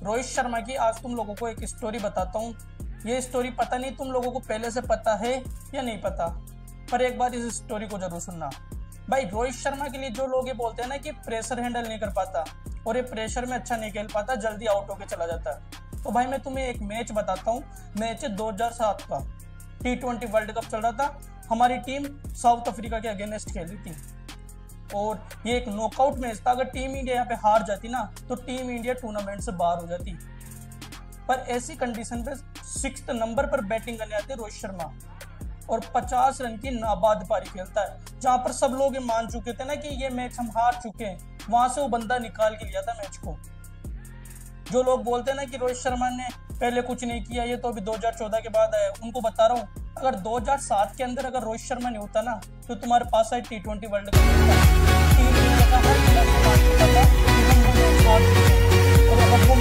रोहित शर्मा की आज तुम लोगों को एक स्टोरी बताता हूँ। ये स्टोरी पता नहीं तुम लोगों को पहले से पता है या नहीं पता, पर एक बार इस स्टोरी को जरूर सुनना। भाई रोहित शर्मा के लिए जो लोग ये बोलते हैं ना कि प्रेशर हैंडल नहीं कर पाता और ये प्रेशर में अच्छा नहीं खेल पाता, जल्दी आउट होके चला जाता है। तो भाई मैं तुम्हें एक मैच बताता हूँ। मैच है 2007 का, T20 वर्ल्ड कप चल रहा था। हमारी टीम साउथ अफ्रीका के अगेंस्ट खेल रही थी और ये एक नॉकआउट मैच था। अगर टीम इंडिया यहाँ पे हार जाती ना तो टीम इंडिया टूर्नामेंट से बाहर हो जाती। पर ऐसी कंडीशन पे 6th नंबर पर बैटिंग करने आते रोहित शर्मा और 50 रन की नाबाद पारी खेलता है। जहां पर सब लोग ये मान चुके थे ना कि ये मैच हम हार चुके हैं, वहां से वो बंदा निकाल के लिया था मैच को। जो लोग बोलते हैं ना कि रोहित शर्मा ने पहले कुछ नहीं किया, ये तो अभी 2014 के बाद आया, उनको बता रहा हूँ अगर 2007 के अंदर अगर रोहित शर्मा नहीं होता ना तो तुम्हारे पास है T20 वर्ल्ड कप और अगर वो